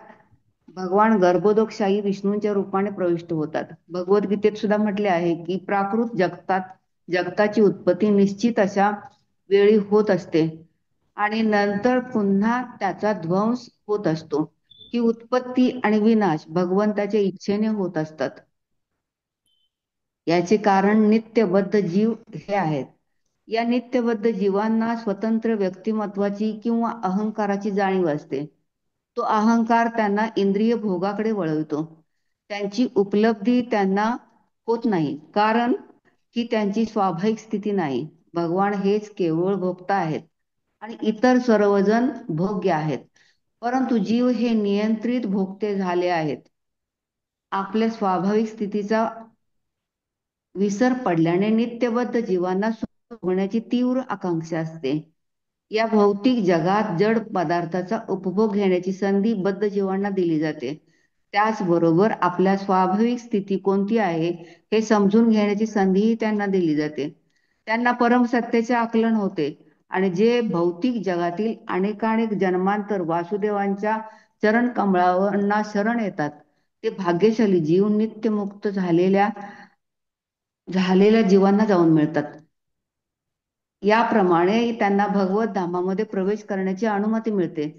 भगवान गर्भोदकशाही विष्णूंच्या रूपाने प्रविष्ट होतात. भगवद्गीतेत सुद्धा म्हटले आहे की प्राकृत जगताची उत्पत्ती निश्चित अशा वेळी होत असते आणि नंतर पुन्हा त्याचा ध्वंस होत असतो. ही उत्पत्ती आणि विनाश भगवंताच्या इच्छेने होत असतात. याचे कारण नित्यबद्ध जीव हे आहेत. या नित्यबद्ध जीवांना स्वतंत्र व्यक्तिमत्वाची किंवा अहंकाराची जाणीव असते. तो अहंकार त्यांना इंद्रिय भोगाकडे वळवितो. त्यांची उपलब्धी त्यांना होत नाही कारण ही त्यांची स्वाभाविक स्थिती नाही. भगवान हेच केवळ भोक्ता आहेत आणि इतर सर्वजण भोग्य आहेत, परंतु जीव हे नियंत्रित भोगते झाले आहेत. आपल्या स्वाभाविक स्थितीचा विसर पडल्याने नित्यबद्ध जीवांना सुख भोगण्याची तीव्र आकांक्षा असते. या भौतिक जगात जड पदार्थाचा उपभोग घेण्याची संधी बद्ध जीवांना दिली जाते. त्याचबरोबर आपल्या स्वाभाविक स्थिती कोणती आहे हे समजून घेण्याची संधीही त्यांना दिली जाते. त्यांना परमसत्याचे आकलन होते आणि जे भौतिक जगातील अनेकानेक जन्मांतर वासुदेवांच्या चरण कमळांना शरण येतात ते भाग्यशाली जीव नित्यमुक्त झालेल्या जीवांना जाऊन मिळतात. याप्रमाणे त्यांना भगवत धामामध्ये प्रवेश करण्याची अनुमती मिळते.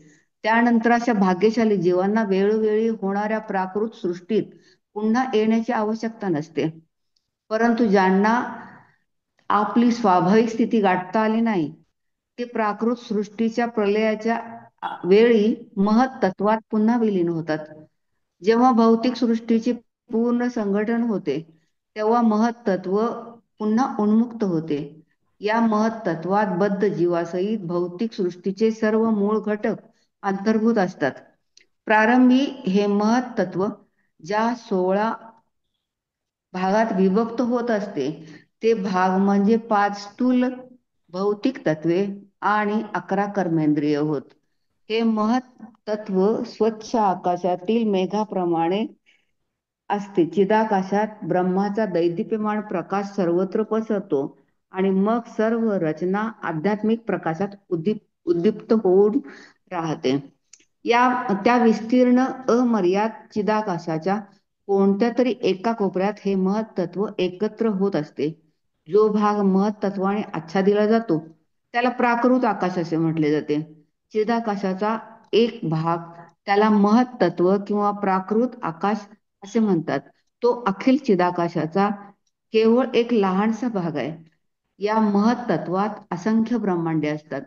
त्यानंतर अशा भाग्यशाली जीवांना वेळोवेळी होणाऱ्या प्राकृत सृष्टीत पुन्हा येण्याची आवश्यकता नसते. परंतु ज्यांना आपली स्वाभाविक स्थिती गाठता आली नाही ते प्राकृत सृष्टीच्या प्रलयाच्या वेळी महत तत्वात पुन्हा विलीन होतात. जेव्हा भौतिक सृष्टीचे पूर्ण संघटन होते तेव्हा महत तत्व पुन्हा उन्मुक्त होते. या महत तत्वात बद्ध जीवासहित भौतिक सृष्टीचे सर्व मूळ घटक अंतर्भूत असतात. प्रारंभी हे महत तत्व ज्या 16 भागात विभक्त होत असते ते भाग म्हणजे 5 स्थूल भौतिक तत्वे आणि 11 कर्मेंद्रिय होत. हे महत तत्व स्वच्छ आकाशातील मेघाप्रमाणे असते. चिदाकाशात ब्रह्माचा दैदिप्यमान प्रकाश सर्वत्र पसरतो आणि मग सर्व रचना आध्यात्मिक प्रकाशात उद्दीप्त होऊन राहते. त्या विस्तीर्ण अमर्याद चिदाकाशाच्या कोणत्या तरी एका कोपऱ्यात हे महत तत्व एकत्र होत असते. जो भाग महत तत्वाने आच्छादिला जातो त्याला प्राकृत आकाश असे म्हटले जाते. चिदाकाशाचा एक भाग त्याला महत तत्व किंवा प्राकृत आकाश असे म्हणतात. तो अखिल चिदाकाशाचा केवळ एक लहानसा भाग आहे. या महत तत्वात असंख्य ब्रह्मांडे असतात.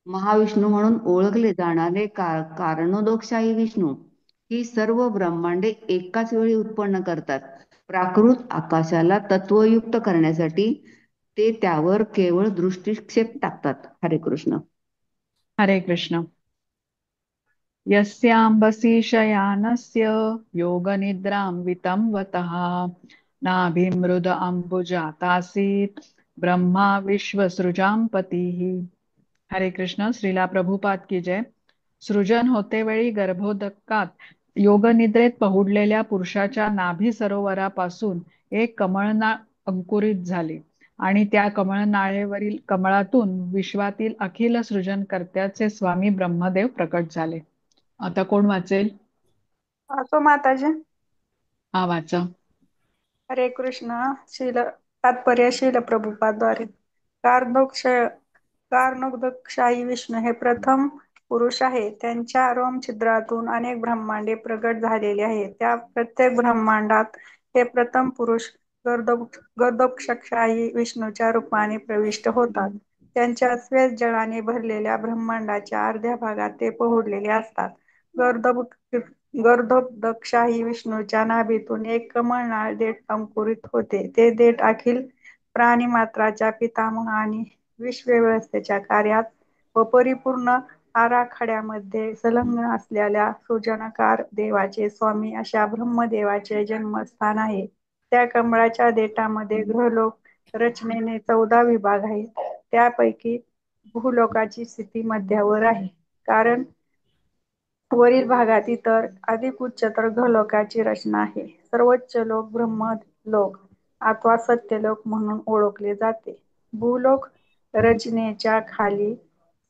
महाविष्णू म्हणून ओळखले जाणारे कारणोदकशाही विष्णू ही सर्व ब्रह्मांडे एकाच वेळी उत्पन्न करतात. प्राकृत आकाशाला तत्वयुक्त करण्यासाठी ते त्यावर केवळ दृष्टिक्षेप टाकतात. हरे कृष्ण. हरे कृष्ण. यस्यांबसी शयानस्य योगनिद्रां वितंवतः नाभिमृद अंबुजातासीत ब्रह्मा विश्वसृजां पतीः. हरे कृष्ण. श्रीला प्रभुपाद की जय. सृजन होते वेळी गर्भोदकात योगनिद्रेत पहुडलेल्या पुरुषाच्या नाभी सरोवरापासून एक कमळनाळ अंकुरित झाले आणि त्या कमळनाळेवरील कमळातून विश्वातील अखिल सृजनकर्त्याचे स्वामी ब्रह्मदेव प्रकट झाले. आता कोण वाचेल? असो माताजी. हा वाचा. हरे कृष्ण. तात्पर्य शील प्रभुपाद्वारे कारणोदकशाही विष्णू हे प्रथम पुरुष आहे. त्यांच्या रोमछिद्रातून अनेक ब्रह्मांडे प्रगट झालेली आहेत. त्या प्रत्येक ब्रह्मांडात हे प्रथम पुरुष गर्दोपशाही विष्णूच्या रूपाने प्रविष्ट होतात. त्यांच्या श्वेत जळाने भरलेल्या ब्रह्मांडाच्या अर्ध्या भागात ते पोहोडलेले असतात. गर्दोपशाही विष्णूच्या नाभीतून एक कमळनाळ देठ अंकुरित होते. ते देठ अखिल प्राणिमात्राच्या पितामह आणि विश्वव्यवस्थेच्या कार्यात व परिपूर्ण आराखड्यामध्ये संलग्न असलेल्या सृजनकार देवाचे स्वामी अशा ब्रह्मदेवाचे जन्मस्थान आहे. त्या कमळाच्या देठामध्ये ग्रहलोक रचनेने 14 विभाग आहेत. त्यापैकी भूलोकाची स्थिती मध्यावर आहे. कारण वरील भागात इतर अधिक उच्चतर ग्रहलोकाची रचना आहे. सर्वोच्च लोक ब्रह्मलोक अथवा सत्यलोक म्हणून ओळखले जाते. भूलोक रचनेच्या खाली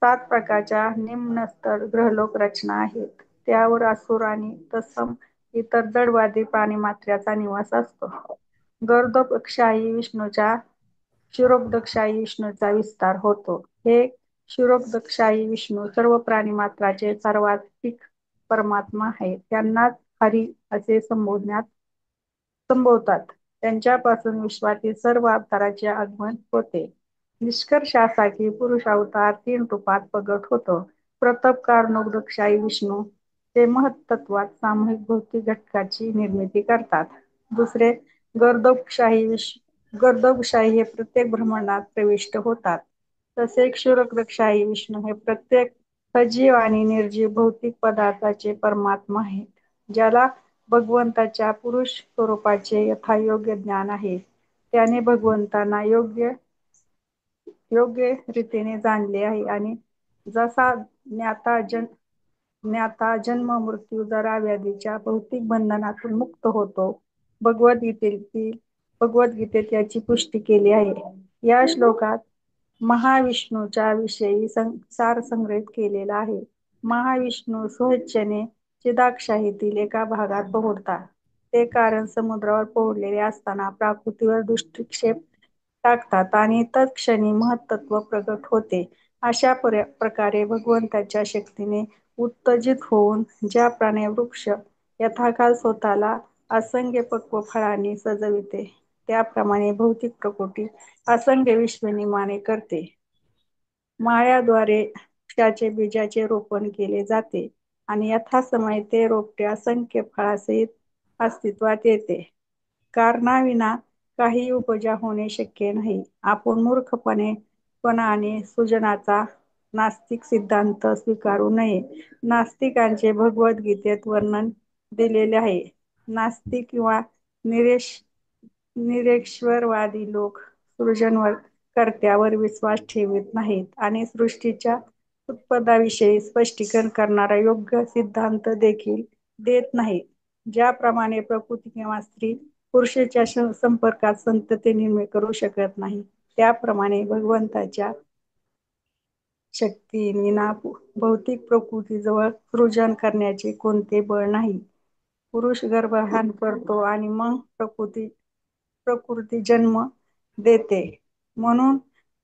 7 प्रकारच्या निम्नस्तर ग्रहलोक रचना आहेत. त्यावर असुर आणि तत्सम इतर जडवादी प्राणिमात्राचा निवास असतो. गर्दोपशाही विष्णूच्या क्षीरोदकशाही विष्णूचा विस्तार होतो. हे क्षीरोदकशाही विष्णू सर्व प्राणिमात्राचे सर्वाधिक परमात्मा आहे. त्यांनाच हरी असे संबोधतात. त्यांच्यापासून विश्वातील सर्व अवताराचे आगमन होते. निष्कर्ष असा की पुरुष अवतार 3 रूपात प्रगट होतो. प्रथम कारणोदकशाही विष्णू ते महत्तत्वात सामूहिक भौतिक घटकाची निर्मिती करतात. दुसरे गर्दोपशाही हे प्रत्येक ब्रह्मांडात प्रविष्ट होतात. तसे क्षीरोदकशाही विष्णू हे प्रत्येक सजीव आणि निर्जीव भौतिक पदार्थाचे परमात्मा आहेत. ज्याला भगवंताच्या पुरुष स्वरूपाचे यथायोग्य ज्ञान आहे त्याने भगवंतांना योग्य रीतीने जाणले आहे आणि जसा ज्ञाता जन्म मृत्यू जरा व्याधीच्या भौतिक बंधनातून मुक्त होतो. भगवद्गीतेत याची पुष्टी केली आहे. या श्लोकात महाविष्णूच्या विषयी सार संग्रहित केलेला आहे. महाविष्णू स्वेच्छेने चिदाक्षाहीतील एका भागात पोहोडतात. ते कारण समुद्रावर पोहोडलेले असताना प्रकृतीवर दृष्टिक्षेप टाकतात आणि तत्क्षणी महत्त्व प्रगट होते. अशा प्रकारे भगवंताच्या शक्तीने उत्तेजित होऊन ज्याप्रमाणे वृक्ष यथाकाल स्वतःला असंख्य पक्व फळांनी सजविते, त्याप्रमाणे भौतिक प्रकृती असंख्य विश्वनिर्माणे करते. मायाद्वारे वृक्षाचे बीजाचे रोपण केले जाते आणि यथासमये ते रोपटे असंख्य फळासहित अस्तित्वात येते. कारणाविना काही उपजा होणे शक्य नाही. आपण मूर्खपणाने सृजनाचा नास्तिक सिद्धांत स्वीकारू नये. नास्तिकांचे भगवद्गीतेत वर्णन दिलेले आहे. नास्तिक किंवा निरीश्वरवादी लोक सृजनकर्त्यावर विश्वास ठेवत नाहीत आणि सृष्टीच्या उत्पत्तीविषयी स्पष्टीकरण करणारा योग्य सिद्धांत देखील देत नाहीत. ज्याप्रमाणे प्रकृती किंवा स्त्री पुरुषाच्या संपर्कात संतती निर्माण करू शकत नाही, त्याप्रमाणे भगवंताच्या शक्तीविना भौतिक प्रकृतीजवळ सृजन करण्याचे कोणते बळ नाही. पुरुष गर्भाधान करतो आणि मग प्रकृती जन्म देते. म्हणून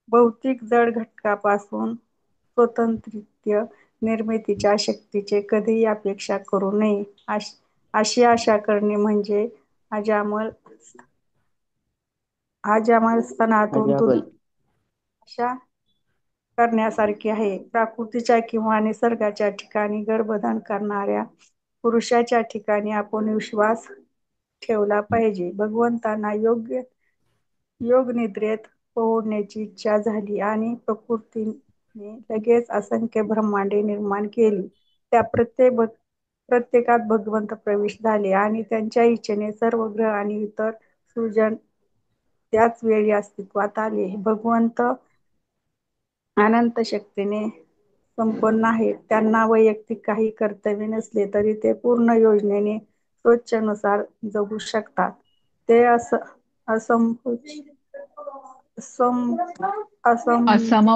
भौतिक जड घटकापासून स्वतंत्र निर्मितीच्या शक्तीची कधीही अपेक्षा करू नये. अशी आशा करणे म्हणजे अजामल स्तनातून दूध आशा करण्यासारखे आहे. प्रकृतीच्या किंवा निसर्गाच्या ठिकाणी गर्भधान करणाऱ्या पुरुषाच्या ठिकाणी आपण विश्वास ठेवला पाहिजे. भगवंतांना योगनिद्रेत पोहोडण्याची इच्छा झाली आणि प्रकृतीने लगेच असंख्य ब्रह्मांडे निर्माण केली. त्या प्रत्येकात भगवंत प्रविष्ट झाले आणि त्यांच्या इच्छेने सर्व ग्रह आणि इतर सृजन त्याच वेळी अस्तित्वात आले. भगवंत अनंत शक्तीने संपन्न आहेत. त्यांना वैयक्तिक काही कर्तव्य नसले तरी ते पूर्ण योजनेने स्वच्छेनुसार जगू शकतात. ते असम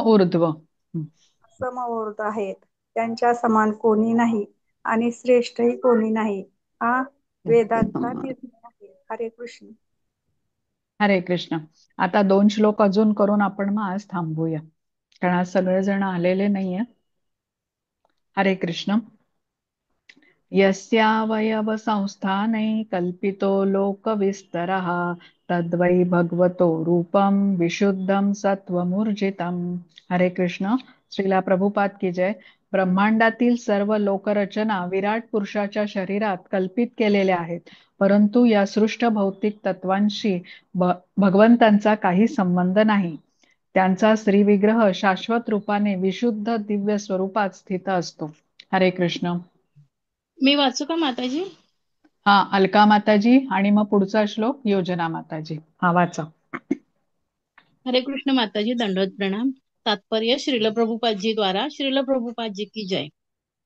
ऊर्ध्व असमऊर्ध आहेत. त्यांच्या समान कोणी नाही आणि श्रेष्ठही कोणी नाही, हा वेदांचा निर्णय आहे. हरे कृष्ण. हरे कृष्ण. आता 2 श्लोक अजून करून आपण मग आज थांबूया, कारण आज सगळेजण आलेले नाहीये. हरे कृष्ण. यस्यावयव संस्थाने कल्पितो लोकविस्तरः तद्वै भगवतो रूपम विशुद्धम सत्वमूर्जितम. हरे कृष्ण. श्रीला प्रभुपाद की जय. ब्रह्मांडातील सर्व लोकरचना विराट पुरुषाच्या शरीरात कल्पित केलेल्या आहेत, परंतु या सृष्ट भौतिक तत्वांशी भगवंतांचा काही संबंध नाही. त्यांचा श्रीविग्रह शाश्वत रूपाने विशुद्ध दिव्य स्वरूपात स्थित असतो. हरे कृष्ण. मी वाचू का माताजी? हा, अलका माताजी आणि मग पुढचा श्लोक योजना माताजी. हा वाचा. हरे कृष्ण माताजी. दंडवत प्रणाम. तात्पर्य श्रील प्रभुपादजी द्वारा श्रील प्रभुपादजी की जय.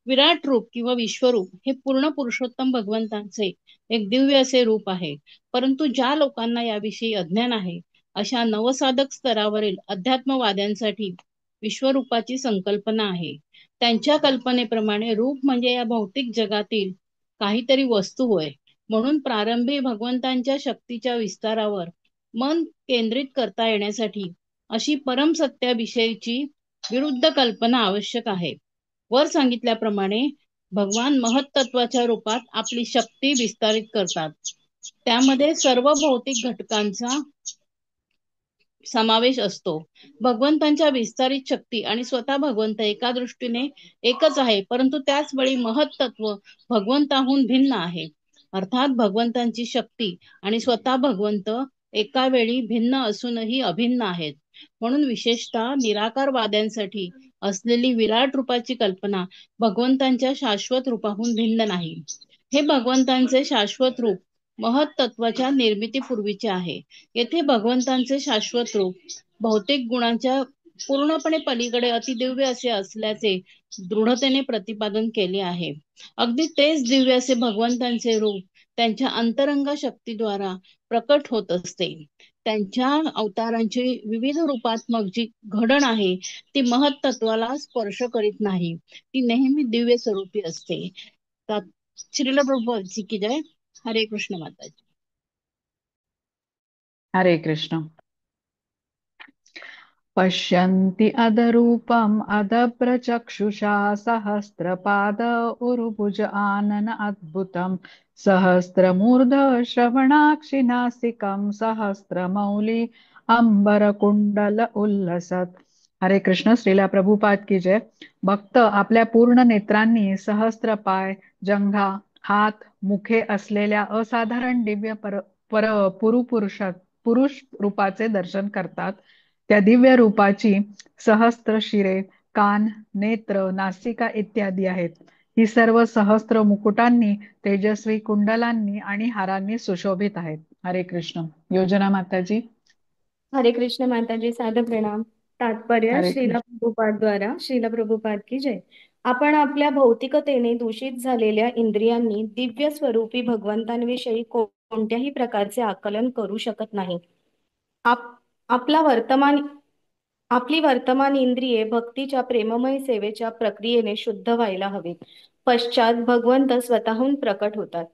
विराट रूप किंवा विश्वरूप हे पूर्ण पुरुषोत्तम भगवंतांचे एक दिव्य असे रूप आहे. परंतु ज्या लोकांना याविषयी अज्ञान आहे, अशा नवसाधक स्तरावरील अध्यात्मवाद्यांसाठी विश्वरूपाची संकल्पना आहे. त्यांच्या कल्पनेप्रमाणे रूप म्हणजे या भौतिक जगातील काहीतरी वस्तू होय. म्हणून प्रारंभी भगवंतांच्या शक्तीच्या विस्तारावर मन केंद्रित करता येण्यासाठी अशी परमसत्याविषयीची विरुद्ध कल्पना आवश्यक आहे. वर सांगितल्याप्रमाणे भगवान महत्त्वाच्या रूपात आपली शक्ती विस्तारित करतात. त्यामध्ये सर्व भौतिक घटकांचा समावेश असतो. भगवंतांच्या विस्तारित शक्ती आणि स्वतः भगवंत एका दृष्टीने एकच आहे, परंतु त्याच वेळी महत्त्व भगवंताहून भिन्न आहे. अर्थात भगवंतांची शक्ती आणि स्वतः भगवंत एका वेळी भिन्न असूनही अभिन्न आहेत. म्हणून विशेषतः निराकारवाद्यांसाठी असलेली विराट रूपाची कल्पना भगवंतांच्या शाश्वत रूपाहून भिन्न नाही. हे भगवंतांचे शाश्वत रूप महत्त्वाच्या निर्मितीपूर्वीचे आहे. येथे भगवंतांचे शाश्वत रूप भौतिक गुणांच्या पूर्णपणे पलीकडे अतिदिव्य असे असल्याचे दृढतेने प्रतिपादन केले आहे. अगदी तेच दिव्य असे भगवंतांचे रूप त्यांच्या अंतरंग शक्तीद्वारा प्रकट होत असते. त्यांच्या अवतारांची विविध रूपात्मक जी घडण आहे ती महत्त्वाला स्पर्श करीत नाही. ती नेहमी दिव्य स्वरूपी असते. श्रील प्रभुपादजी की जय. हरे कृष्ण माताजी. हरे कृष्ण. पश्यन्ति अधरूपम् अधप्रचक्षुषा सहस्रपाद उरुभुज आनन अद्भुतम् सहस्रमूर्ध श्रवणाक्षि नासिकम् सहस्रमौली अंबरकुंडल उल्लसत. हरे कृष्ण. श्रीला प्रभुपाद की जय. भक्त आपल्या पूर्ण नेत्रांनी सहस्त्र पाय, जंघा, हात, मुखे असलेल्या असाधारण दिव्य पुरुष रूपाचे दर्शन करतात. त्या दिव्य रूपाची सहस्त्र शिरे, कान, नेत्र, नासिका इत्यादी आहेत. ही सर्व सहस्त्र मुकुटांनी, तेजस्वी कुंडलांनी आणि हारांनी सुशोभित आहेत. हरे कृष्ण. योजना माताजी. हरे कृष्ण माताजी. सादर प्रणाम. तात्पर्य हरे श्रीला कृष्ण. प्रभुपाद द्वारा. श्रीला प्रभुपाद की जय. आपण आपल्या भौतिकतेने दूषित झालेल्या इंद्रियांनी दिव्य स्वरूपी भगवंतांविषयी कोणत्याही प्रकारचे आकलन करू शकत नाही. आपली वर्तमान इंद्रिये भक्तीच्या प्रेममय सेवेच्या प्रक्रियेने शुद्ध व्हायला हवीत. पश्चात भगवंत स्वतःहून प्रकट होतात.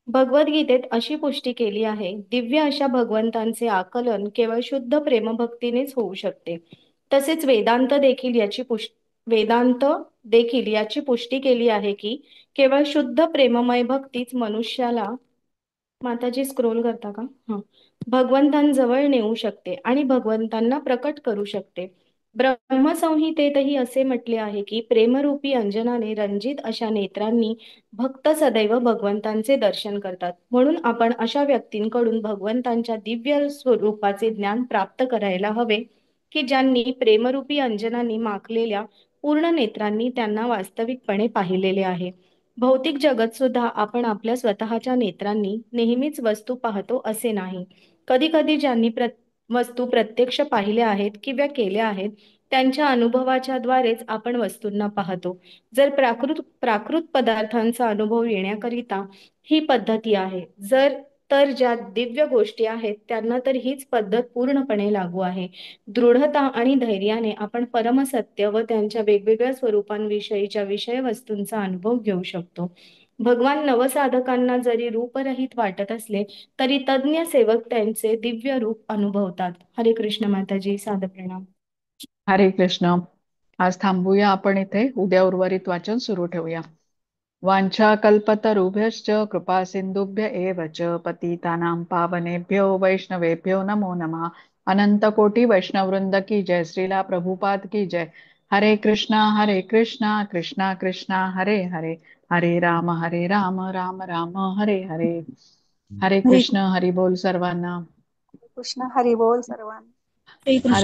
भगवद्गीतेत अशी पुष्टी केली आहे, दिव्य अशा भगवंतांचे आकलन केवळ शुद्ध प्रेमभक्तीनेच होऊ शकते. तसेच वेदांत देखील याची पुष्टी केली आहे की केवळ शुद्ध प्रेममय भक्तीच मनुष्याला, माताजी स्क्रोल करता का, भगवंतांजवळ नेऊ शकते आणि भगवंतांना प्रकट करू शकते. ब्रह्मसंहितेतही असे म्हटले आहे की प्रेमरूपी अंजनाने रंजित अशा नेत्रांनी भक्त सदैव भगवंतांचे दर्शन करतात. म्हणून आपण अशा व्यक्तींकडून भगवंतांच्या दिव्य स्वरूपाचे ज्ञान प्राप्त करायला हवे की ज्यांनी प्रेमरूपी अंजनांनी माखलेल्या पूर्ण नेत्रांनी त्यांना वास्तविकपणे पाहिलेले आहे. भौतिक जगत सुद्धा आपण आपल्या स्वतःच्या नेत्रांनी नेहमीच वस्तू पाहतो असे नाही. कधी कधी ज्यांनी वस्तू प्रत्यक्ष पाहिल्या आहेत किंवा केल्या आहेत त्यांच्या अनुभवाच्या द्वारेच आपण वस्तूंना पाहतो. जर प्राकृत पदार्थांचा अनुभव येण्याकरिता ही पद्धती आहे, तर ज्या दिव्य गोष्टी आहेत त्यांना तर हीच पद्धत पूर्णपणे लागू आहे. दृढता आणि धैर्याने आपण परमसत्य व त्यांच्या वेगवेगळ्या स्वरूपांविषयीच्या विषय वस्तूंचा अनुभव घेऊ शकतो. भगवान नवसाधकांना जरी रूपरहित वाटत असले तरी तज्ञ सेवक त्यांचे दिव्य रूप अनुभवतात. हरे कृष्ण माताजी. सादर प्रणाम. हरे कृष्ण. आज थांबूया आपण इथे. उद्या उर्वरित वाचन सुरू ठेवूया. वांछा कल्पतरुभ्यश्च कृपा सिंधुभ्य एव च पतितानां पावनेभ्यो वैष्णवेभ्यो नमो नमः. अनंत कोटी वैष्णववृंद की जय. श्रीला प्रभुपाद की जय. हरे कृष्णा कृष्णा कृष्णा हरे हरे, हरे राम राम राम हरे हरे. हरे हरे कृष्ण. हरी बोल सर्वांना. कृष्ण. हरी बोल सर्वांना. हरे